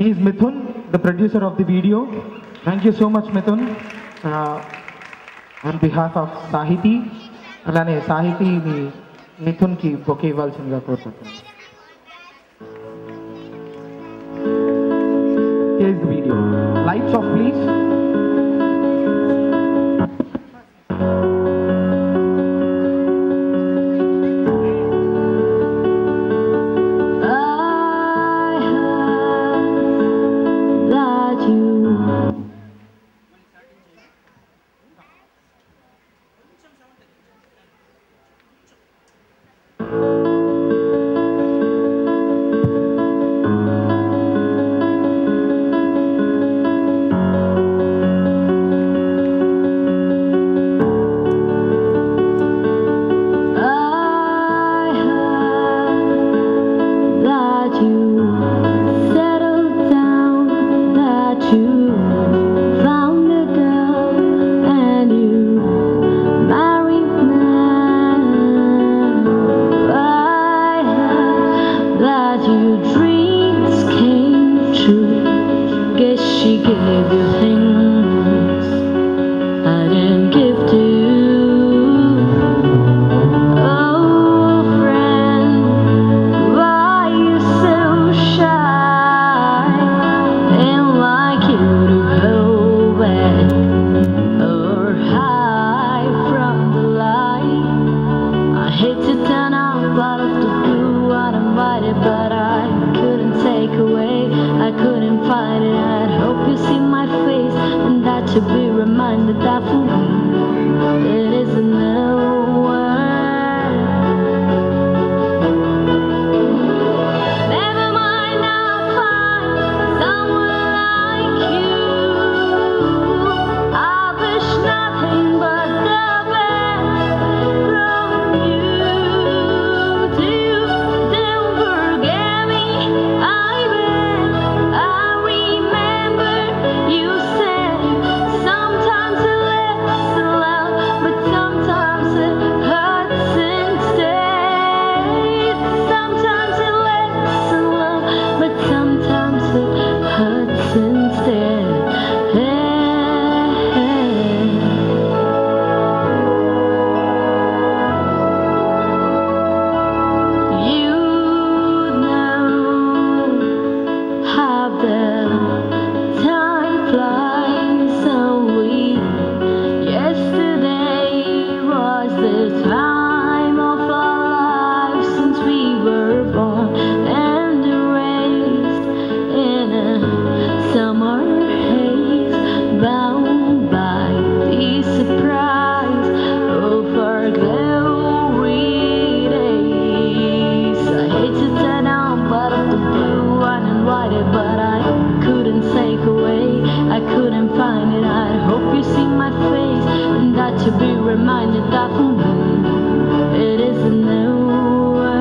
He is Mithun, the producer of the video. Thank you so much, Mithun. On behalf of Sahiti, alane Sahiti ni Mithun ki bouquet ఇవ్వాల్సిందిగా కోరుతున్నాను. Here is the video. Lights off, please. To be reminded that for me it isn't nowhere. Never mind, I'll find someone like you. I wish nothing but the best from you. Don't forget me, I bet. I remember you said sometimes it lets love, but sometimes it hurts instead. Sometimes it lets love, but sometimes it hurts instead. You know how the time flies away. Yesterday was the time of our lives since we were born and raised in a summer haze, bound by the surprise of our glory days. I hate to turn on but of the blue one and white, but I couldn't take away. I couldn't find it. I hope you see my face, and that to be reminded that for me it isn't nowhere.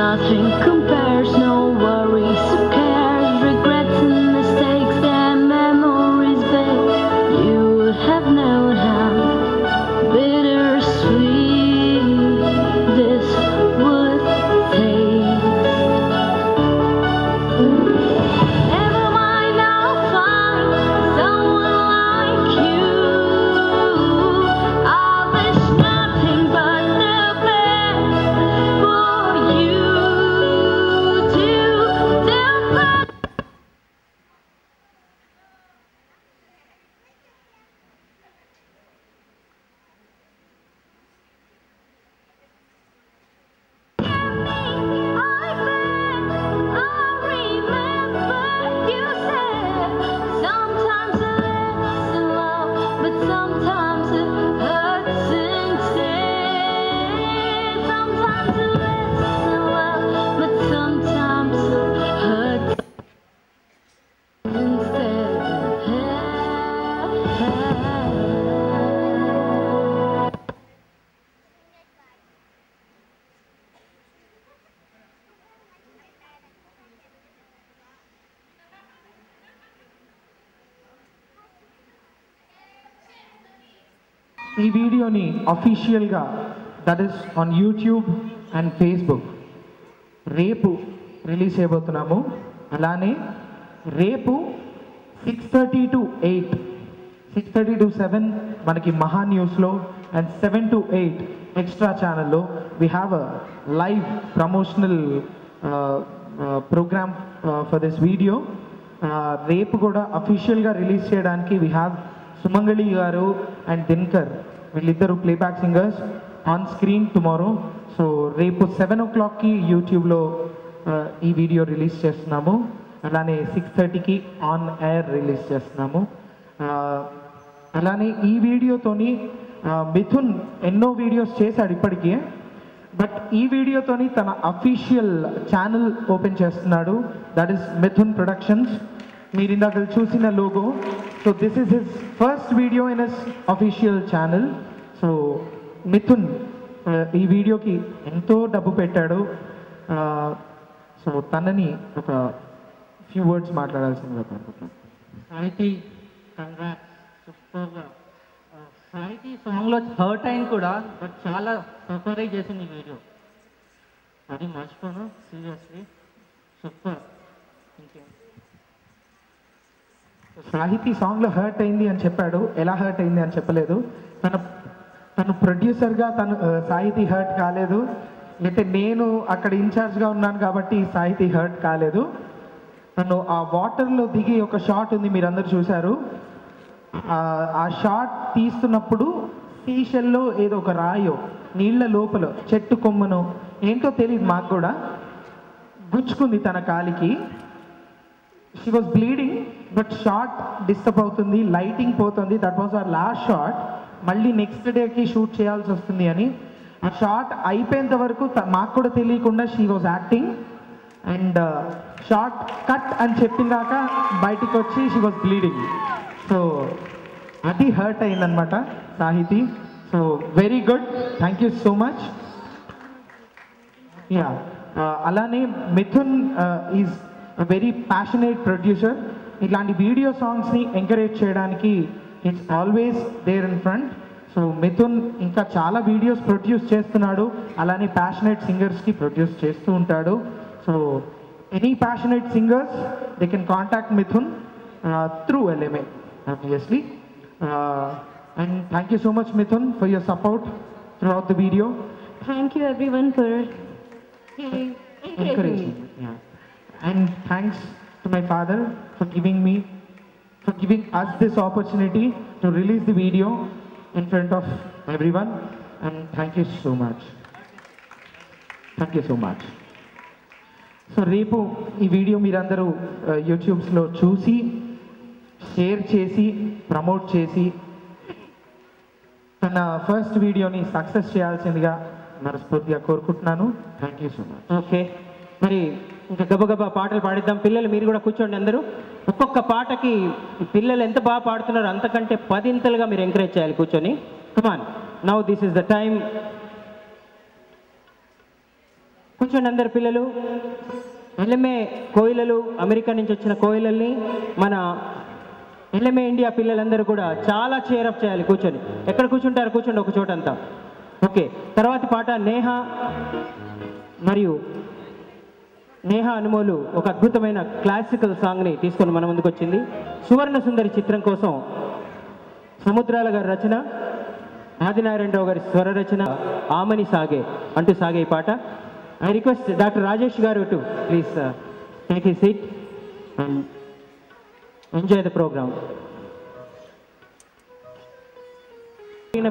Nothing compares, no worries, who cares, regrets and mistakes, their memories babe. You would have known how bittersweet this would taste. Never mind, I'll find someone like you. I wish nothing but the best for you too. Don't forget. ఈ వీడియోని అఫీషియల్గా that is on YouTube and Facebook రేపు release చేయబోతున్నాము. అలానే రేపు 6:30 to 8, 6:30 to 7 మనకి మహా న్యూస్లో, and 7 to 8 extra ఛానల్లో we have a live promotional programme for this video. రేపు కూడా అఫీషియల్గా రిలీజ్ చేయడానికి వీ హ్యావ్ సుమంగళి గారు అండ్ దినకర్, వీళ్ళిద్దరు playback singers on screen tomorrow. So రేపు 7 o'clockకి యూట్యూబ్లో ఈ వీడియో రిలీజ్ చేస్తున్నాము. అలానే 6:30కి ఆన్ ఎయిర్ రిలీజ్ చేస్తున్నాము. అలానే ఈ వీడియోతోని మిథున్ ఎన్నో వీడియోస్ చేశాడు ఇప్పటికే, బట్ ఈ వీడియోతోని తన అఫీషియల్ ఛానల్ ఓపెన్ చేస్తున్నాడు. That is Mithun productions. మీరు ఇందాక చూసిన logo. So this is his first video in his official channel. So Mithun ఈ వీడియోకి ఎంతో డబ్బు పెట్టాడు. సో తనని ఒక ఫ్యూ వర్డ్స్ మాట్లాడాల్సిందిగా కోరుకుంటున్నాను. సాహితీ కంగ్రాట్స్, సూపర్గా. సాహితీ సాంగ్లో హర్ట్ అయింది కూడా, బట్ చాలా సూపర్గా చేసింది ఈ వీడియో. అది మర్చిపోను, సీరియస్లీ సూపర్. ఇంకేం సాహితీ సాంగ్లో హర్ట్ అయింది అని చెప్పాడు, ఎలా హర్ట్ అయింది అని చెప్పలేదు. తను ప్రొడ్యూసర్గా సాహితీ హర్ట్ కాలేదు, అయితే నేను అక్కడ ఇన్ఛార్జ్గా ఉన్నాను కాబట్టి సాహితీ హర్ట్ కాలేదు. తను ఆ వాటర్లో దిగి ఒక షాట్ ఉంది, మీరు అందరు చూశారు. ఆ షాట్ తీస్తున్నప్పుడు సీషెల్లో ఏదో ఒక రాయో నీళ్ళ లోపల చెట్టు కొమ్మనో ఏంటో తెలియదు మాకు కూడా, గుచ్చుకుంది తన కాలికి. షీ వాజ్ బ్లీడింగ్, బట్ షాట్ డిస్టర్బ్ అవుతుంది, లైటింగ్ పోతుంది. That was our last shot. మళ్ళీ నెక్స్ట్ డేకి షూట్ చేయాల్సి వస్తుంది అని ఆ షాట్ అయిపోయేంత వరకు మాకు కూడా తెలియకుండా she was acting. And short cut అని చెప్పినాక బయటికి వచ్చి షీ వాజ్ బ్లీడింగ్. సో అది హర్ట్ అయిందనమాట Sahithi. So very good, thank you so much. Yeah, అలానే Mithun is very passionate producer. ఇట్లాంటి వీడియో సాంగ్స్ని ఎంకరేజ్ చేయడానికి it's always there in front. So Mithun ఇంకా చాలా వీడియోస్ ప్రొడ్యూస్ చేస్తున్నాడు, అలానే ప్యాషనేట్ సింగర్స్కి ప్రొడ్యూస్ చేస్తూ ఉంటాడు. So any passionate singers, they can contact Mithun through LMA, obviously. And thank you so much, Mithun, for your support throughout the video. Thank you everyone for Encouraging. Yeah. And thanks to my father for giving us this opportunity to release the video in front of everyone. And thank you so much. Thank you so much. So రేపు ఈ video మీరందరూ యూట్యూబ్స్లో చూసి share చేసి promote చేసి తన first వీడియోని success చేయాల్సిందిగా మనస్ఫూర్తిగా కోరుకుంటున్నాను. Thank you so much. Okay, మరి ఇంకా గబగబా పాటలు పాడిద్దాం. పిల్లలు మీరు కూడా కూర్చోండి అందరూ. ఒక్కొక్క పాటకి పిల్లలు ఎంత బాగా పాడుతున్నారో అంతకంటే 10 ఇంతలుగా మీరు ఎంకరేజ్ చేయాలి కూర్చొని. Come on, now this is the time. కూర్చోండి అందరు పిల్లలు. ఎల్ఎంఏ కోయిలలు, అమెరికా నుంచి వచ్చిన కోయిలల్ని మన ఎల్ఎంఏ ఇండియా పిల్లలందరూ కూడా చాలా చేరప్ చేయాలి. కూర్చొని ఎక్కడ కూర్చుంటారు కూర్చోండి ఒక చోట అంతా. ఓకే, తర్వాత పాట నేహ మరియు నేహ అనుమోలు ఒక అద్భుతమైన క్లాసికల్ సాంగ్ని తీసుకొని మన ముందుకు వచ్చింది. సువర్ణ సుందరి చిత్రం కోసం సముద్రాల గారి రచన, ఆదినారాయణరావు గారి స్వర రచన, ఆమని సాగే అంటూ సాగే ఈ పాట. I request Dr. Rajesh Garu to please take his seat and enjoy the program.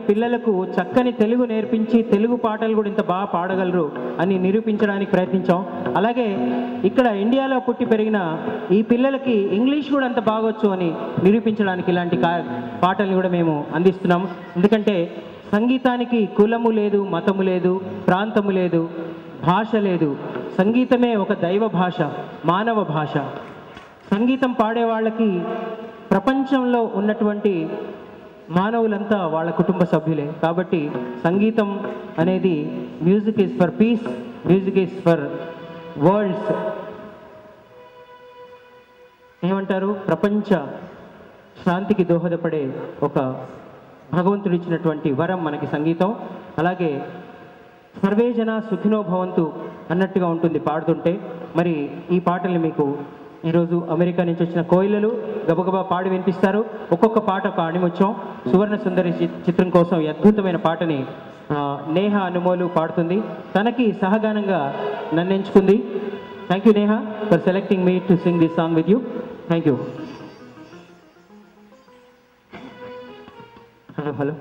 పిల్లలకు చక్కని తెలుగు నేర్పించి తెలుగు పాటలు కూడా ఇంత బాగా పాడగలరు అని నిరూపించడానికి ప్రయత్నించాం. అలాగే ఇక్కడ ఇండియాలో పుట్టి పెరిగిన ఈ పిల్లలకి ఇంగ్లీష్ కూడా అంత బాగొచ్చు అని నిరూపించడానికి ఇలాంటి పాటల్ని కూడా మేము అందిస్తున్నాం. ఎందుకంటే సంగీతానికి కులము లేదు, మతము లేదు, ప్రాంతము లేదు, భాష లేదు. సంగీతమే ఒక దైవ భాష, మానవ భాష. సంగీతం పాడే వాళ్ళకి ప్రపంచంలో ఉన్నటువంటి మానవులంతా వాళ్ళ కుటుంబ సభ్యులే. కాబట్టి సంగీతం అనేది music is for piece, music is for world's. ఏమంటారు, ప్రపంచ శాంతికి దోహదపడే ఒక భగవంతుడిచ్చినటువంటి వరం మనకి సంగీతం. అలాగే సర్వే జన సుఖినో భవంతు అన్నట్టుగా ఉంటుంది పాడుతుంటే. మరి ఈ పాటల్ని మీకు ఈరోజు అమెరికా నుంచి వచ్చిన కోయిలలు గబగబా పాడి వినిపిస్తారు. ఒక్కొక్క పాట ఒక ఆణిముత్యం. సువర్ణ సుందరి చిత్రం కోసం ఈ అద్భుతమైన పాటని నేహ అనుమోలు పాడుతుంది. తనకి సహగానంగా నన్ను ఎంచుకుంది. Thank you Neha for selecting me to sing this song with you. Thank you. Hello hello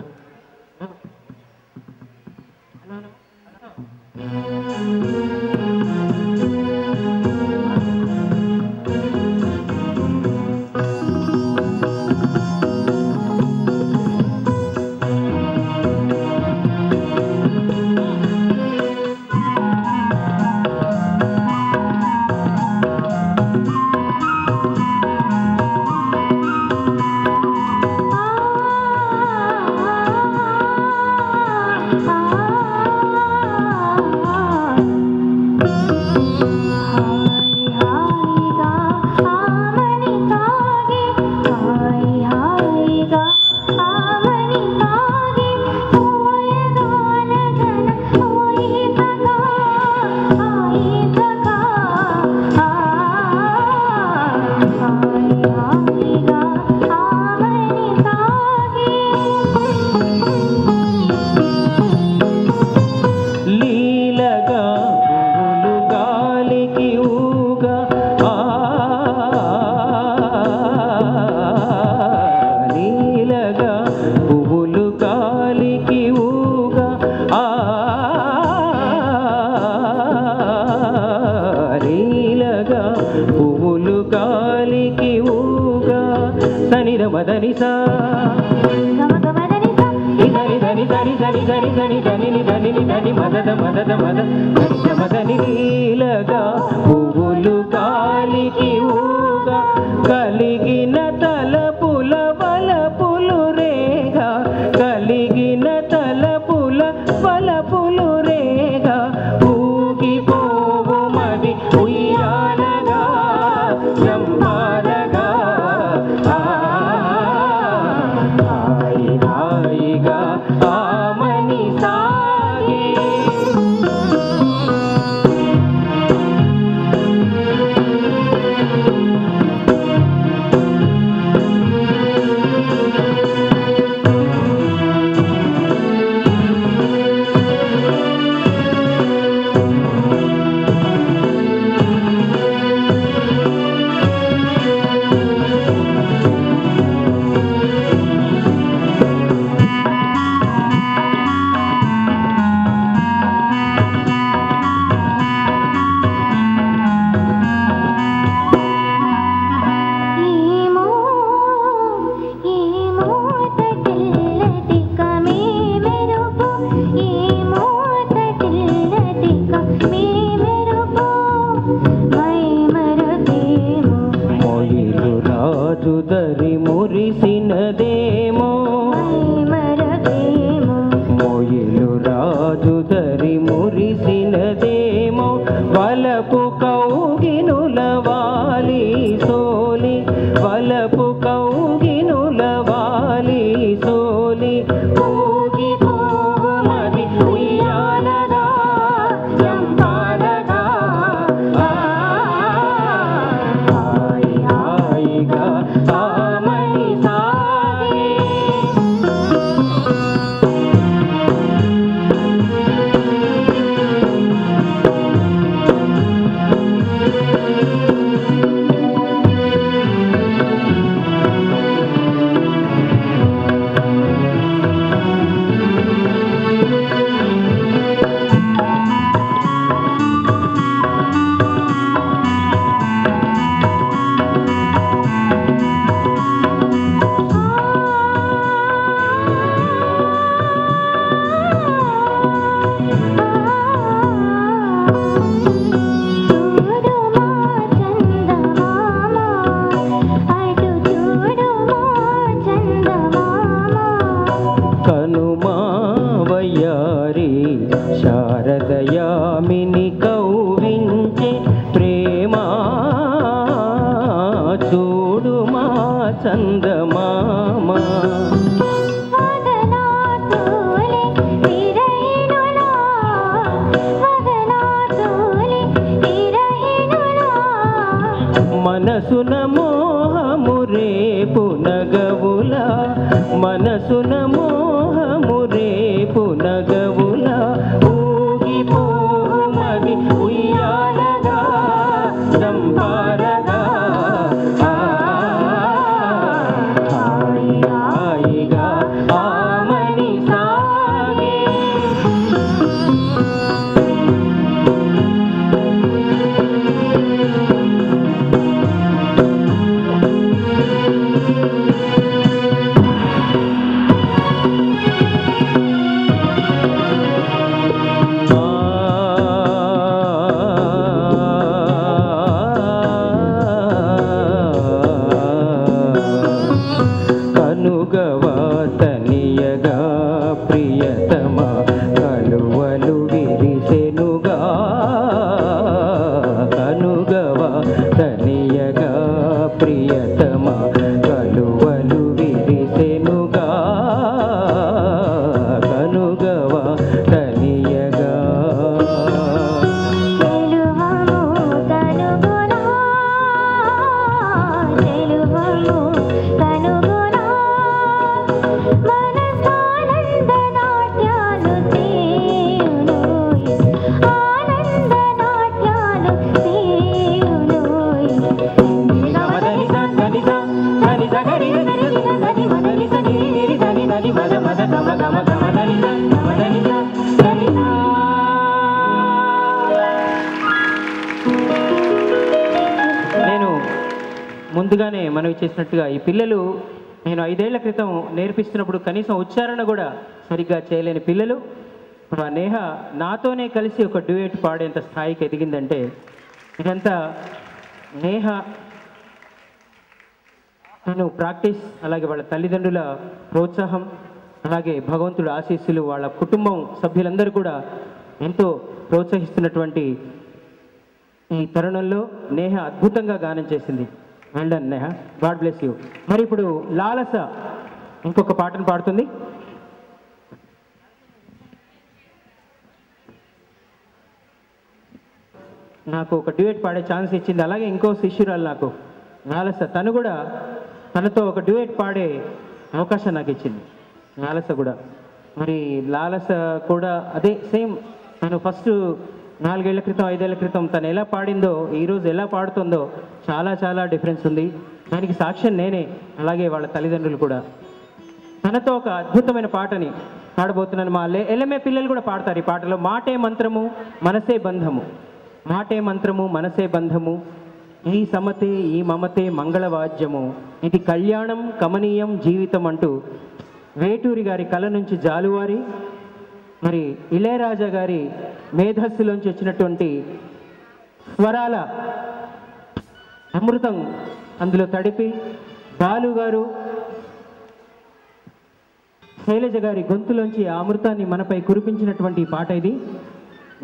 నీలగా పువ్వులు గాలికి ఊగా కలిగిన తలపుల బలపులు రేగా కలిగిన తలపుల బలపులు రేగా ఊగిపోవు మది ఉయ్యాలగా జంపాలగా హాయిగా ఆమని సాగే. మనసున మోహము రేపు నగవులా ఊగిపోమది ఉయ్యాలగా సంపారగా హాయిగా ఆమని సాగే కనుగవాతనియగా ప్రియతమ కలువలు విరిసెనుగా కనుగవాతనియగా ప్రియతమ కలువలు విరిసెనుగా కనుగవాతనియగా నేను ముందుగానే మనవి చేసినట్టుగా ఈ పిల్లలు నేను 5 ఏళ్ల క్రితం నేర్పిస్తున్నప్పుడు కనీసం ఉచ్చారణ కూడా సరిగ్గా చేయలేని పిల్లలు ఇప్పుడు ఆ నేహ నాతోనే కలిసి ఒక డ్యూయట్ పాడేంత స్థాయికి ఎదిగిందంటే ఇదంతా నేహ తను ప్రాక్టీస్, అలాగే వాళ్ళ తల్లిదండ్రుల ప్రోత్సాహం, అలాగే భగవంతుడి ఆశీస్సులు, వాళ్ళ కుటుంబం సభ్యులందరూ కూడా ఎంతో ప్రోత్సహిస్తున్నటువంటి ఈ తరుణంలో నేహ అద్భుతంగా గానం చేసింది. Well done Neha, God bless you. మరి ఇప్పుడు లాలస ఇంకొక పాటను పాడుతుంది. నాకు ఒక డ్యూయట్ పాడే ఛాన్స్ ఇచ్చింది. అలాగే ఇంకో శిష్యురాలు నాకు లాలస, తను కూడా తనతో ఒక డ్యూయట్ పాడే అవకాశం నాకు ఇచ్చింది లాలస కూడా. మరి లాలస కూడా అదే సేమ్, తను ఫస్ట్ 4 ఏళ్ల క్రితం 5 ఏళ్ల క్రితం తను ఎలా పాడిందో ఈరోజు ఎలా పాడుతుందో చాలా చాలా డిఫరెన్స్ ఉంది. దానికి సాక్ష్యం నేనే, అలాగే వాళ్ళ తల్లిదండ్రులు కూడా. తనతో ఒక అద్భుతమైన పాటని పాడబోతున్నాను. మా ఎల్ఎంఏ పిల్లలు కూడా పాడతారు ఈ పాటలో. మాటే మంత్రము మనసే బంధము, మాటే మంత్రము మనసే బంధము, ఈ సమతే ఈ మమతే మంగళవాద్యము, ఇది కళ్యాణం కమనీయం జీవితం అంటూ వేటూరి గారి కళ నుంచి జాలువారి, మరి ఇళయరాజా గారి మేధస్సులోంచి వచ్చినటువంటి స్వరాల అమృతం అందులో తడిపి, బాలు గారు శైలజ గారి గొంతులోంచి ఆ అమృతాన్ని మనపై కురిపించినటువంటి పాట ఇది.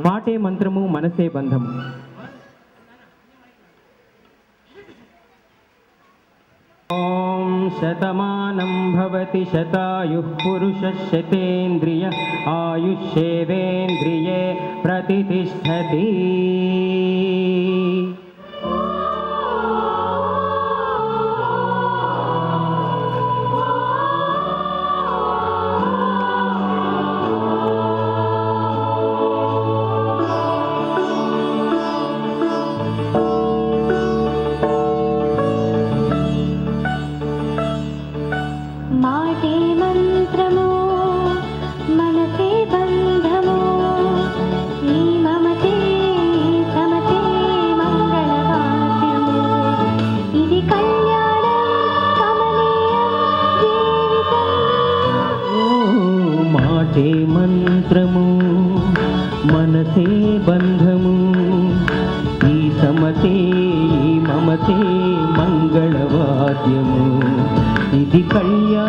మాటే మంత్రము మనసే బంధము. ఓం శతమానం భవతి శతాయుః పురుషः శతేంద్రియ ఆయుష్యేవేంద్రియే ప్రతితిష్ఠతి. మాటే మంత్రము మనసే బంధము, ఈ మమతే సమతే మంగళవాద్యము, ఇది కళ్యాణం కమనీయం జీవితం. మాటే మంత్రము మనసే బంధము, ఈ సమతే ఈ మమతే మంగళవాద్యము, ఇది కళ్యాణం